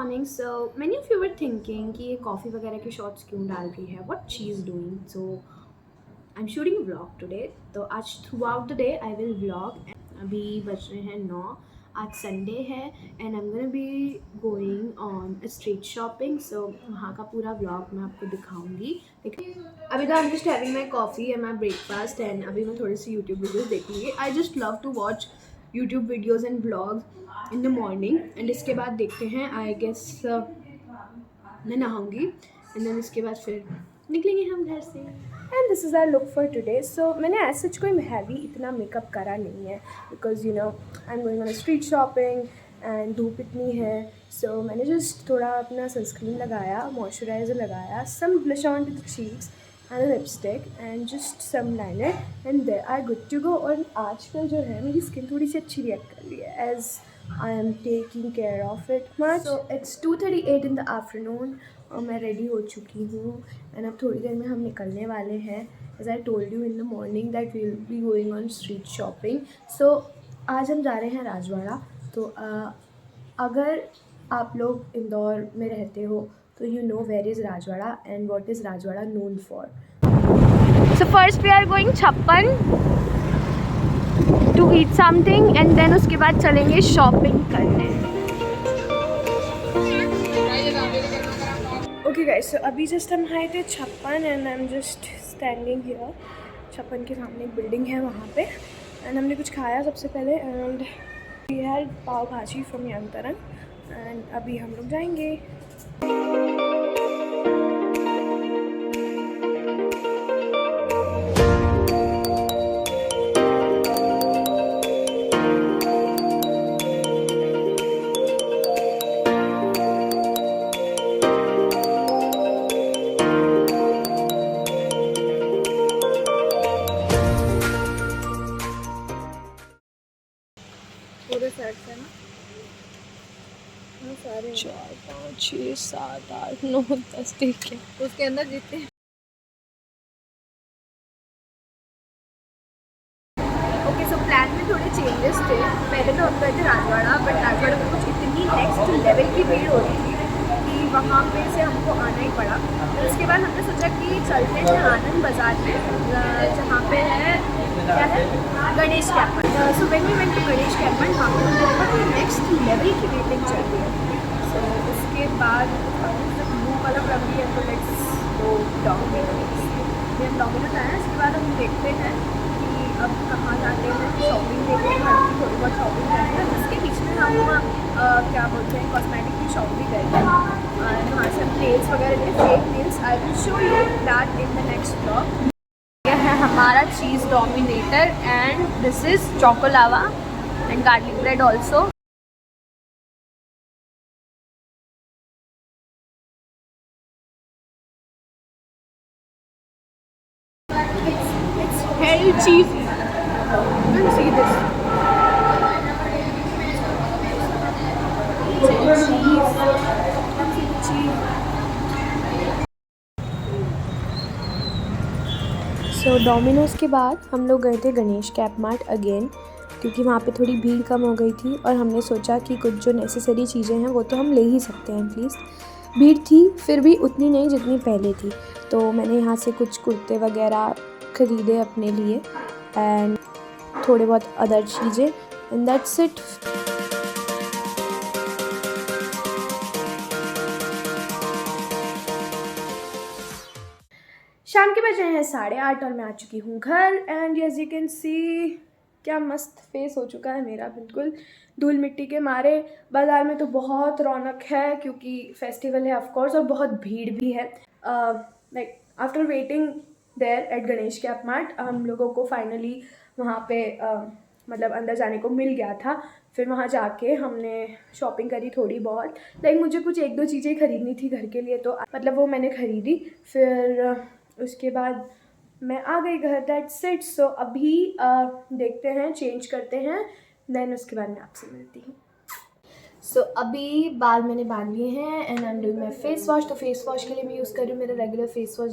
Morning. So many of you were thinking कि ये coffee वगैरह की शॉट्स क्यों डाल रही है, what she is doing. So I am shooting a vlog today, तो आज throughout the day I will vlog. अभी बज रहे हैं 9, आज संडे है and I am gonna be going on street shopping. सो वहाँ का पूरा व्लॉग मैं आपको दिखाऊंगी। अभी तो I am just having my coffee and my breakfast and अभी मैं थोड़ी सी यूट्यूब वीडियोज़ देखूँगी। I just love to watch YouTube videos and vlogs in the morning and इसके बाद देखते हैं आई गेस मैं नहाऊंगी एंड देन इसके बाद फिर निकलेंगे हम घर से। And this is our look for today. So मैंने ऐसा कोई हैवी इतना मेकअप करा नहीं है because you know I am going on street shopping and धूप इतनी है। सो मैंने जस्ट थोड़ा अपना सनस्क्रीन लगाया, मॉइस्चराइज़र लगाया, some blush on to the cheeks and lipstick and just some liner and there I good to go. और आजकल जो है मेरी स्किन थोड़ी सी अच्छी रिएक्ट कर रही है as I am taking care of it much. So it's 2:38 in the afternoon और मैं रेडी हो चुकी हूँ एंड अब थोड़ी देर में हम निकलने वाले हैं। As I told you in the morning that we will be going on street shopping. So आज हम जा रहे हैं राजवाड़ा। तो अगर आप लोग इंदौर में रहते हो तो you know where is Rajwada and what is Rajwada known for. So first we are going छप्पन to eat something and then उसके बाद चलेंगे शॉपिंग करने। ओके गाइस, सो अभी जस्ट हम आए थे छप्पन and I am just standing here. छप्पन के सामने एक बिल्डिंग है वहाँ पे एंड हमने कुछ खाया सबसे पहले एंड वी हैड पाव भाजी फ्रॉम यंग तरंग एंड अभी हम लोग जाएंगे। पूरे सेट है ना, सारे 4 5 6 7 8 9 10 ठीक है उसके अंदर जितने। ओके, सो प्लान में थोड़े चेंजेस थे। पहले तो हम गए थे राजवाड़ा बट राजवाड़ा में कुछ इतनी नेक्स्ट लेवल की भीड़ हो रही थी कि वहाँ पे से हमको आना ही पड़ा। तो उसके बाद हमने सोचा कि चलते हैं आनंद बाज़ार में जहाँ पे है क्या है गणेश कैंपन। So when we went to Ganesh कैंपन वहाँ पे हमने देखा कि नेक्स्ट लेवल की वेटिंग चल रही है। सो उसके बाद ब्लू कलर रंग भी है तो लेट्स गो डोमिनोज। हम डोमिनोज आए हैं, इसके बाद हम देखते हैं कि अब कहाँ जाते हैं, शॉपिंग देखते हैं, घर की थोड़ी बहुत शॉपिंग करते हैं। उसके बीच में हम क्या बोलते हैं कॉस्मेटिक की शॉप भी गए थे और वहाँ से हम नेल्स वगैरह लिए, fake nails. I will show you that in the next blog. यह है हमारा cheese dominator and this is chocolava and garlic bread also. It's very cheesy. You can see this. So Domino's के बाद हम लोग गए थे गणेश कैप मार्ट अगेन क्योंकि वहाँ पे थोड़ी भीड़ कम हो गई थी और हमने सोचा कि कुछ जो नेसेसरी चीज़ें हैं वो तो हम ले ही सकते हैं एटलीस्ट। भीड़ थी फिर भी उतनी नहीं जितनी पहले थी, तो मैंने यहाँ से कुछ कुर्ते वगैरह ख़रीदे अपने लिए एंड थोड़े बहुत अदर चीज़ें एंड दैट्स इट। शाम के बजे हैं 8:30 और मैं आ चुकी हूँ घर and as you can see क्या मस्त फेस हो चुका है मेरा, बिल्कुल धूल मिट्टी के मारे। बाज़ार में तो बहुत रौनक है क्योंकि फेस्टिवल है ऑफ कोर्स और बहुत भीड़ भी है। Like after waiting there at Ganesh cap mart हम लोगों को फाइनली वहाँ पे मतलब अंदर जाने को मिल गया था। फिर वहाँ जाके हमने शॉपिंग करी थोड़ी बहुत। लाइक मुझे कुछ 1-2 चीज़ें ख़रीदनी थी घर के लिए तो मतलब वो मैंने ख़रीदी। फिर उसके बाद मैं आ गई घर, दैट्स इट। सो अभी देखते हैं, चेंज करते हैं, देन उसके बाद मैं आपसे मिलती हूँ। सो अभी बाल मैंने बांध लिए हैं and I am doing my face wash. तो फेस वॉश के लिए मैं यूज़ कर रही हूँ मेरा रेगुलर फेस वॉश।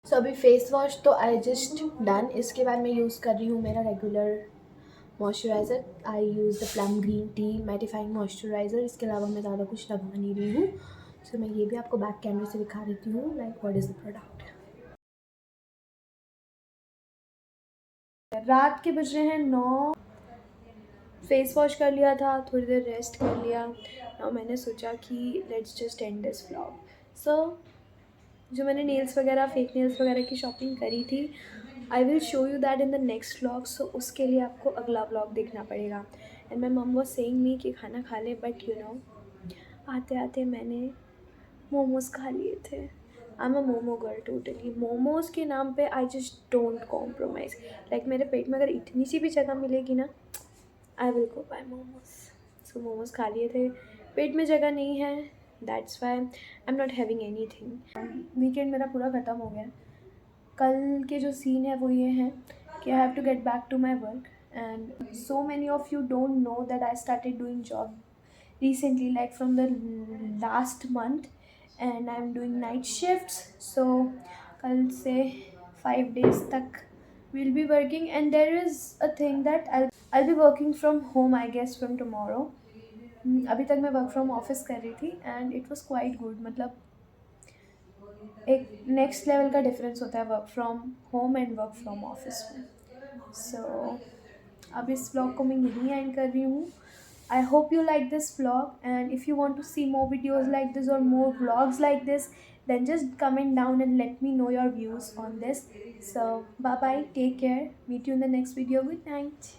सो अभी फेस वॉश तो आई जस्ट डन, इसके बाद मैं यूज़ कर रही हूँ मेरा regular moisturiser I use the plum green tea mattifying moisturiser. इसके अलावा मैं ज़्यादा कुछ लगा नहीं रही हूँ। सो मैं ये भी आपको बैक कैमरे से दिखा देती हूँ like what is the product. रात के बज रहे हैं 9। फेस वॉश कर लिया था, थोड़ी देर रेस्ट कर लिया। और मैंने सोचा कि let's just end this vlog. So जो मैंने नेल्स वगैरह फेक नेल्स वगैरह की शॉपिंग करी थी, I will show you that in the next vlog. So उसके लिए आपको अगला व्लॉग देखना पड़ेगा। एंड माई मम वॉज सेइंग मी कि खाना खा ले, बट यू नो आते आते मैंने मोमोज़ खा लिए थे। I am a momo girl totally. Momos के नाम पे I just don't compromise. Like मेरे पेट में अगर इतनी सी भी जगह मिलेगी ना, I will go by momos. So momos खा लिए थे, पेट में जगह नहीं है, that's why I am not having anything. Weekend मेरा पूरा ख़त्म हो गया। कल के जो सीन है वो ये हैं कि I have to get back to my work. And so many of you don't know that I started doing job recently, like from the last month, and I'm doing night shifts. So कल से 5 days तक we'll be working, and there is a thing that I'll be working from home, I guess, from tomorrow. अभी तक मैं work from office कर रही थी and it was quite good. मतलब एक नेक्स्ट लेवल का डिफरेंस होता है work from home and work from office में। सो अब इस ब्लॉग को मैं यहीं एंड कर रही हूँ। I hope you like this vlog, and if you want to see more videos like this or more vlogs like this, then just comment down and let me know your views on this. So bye bye, take care, meet you in the next video, good night.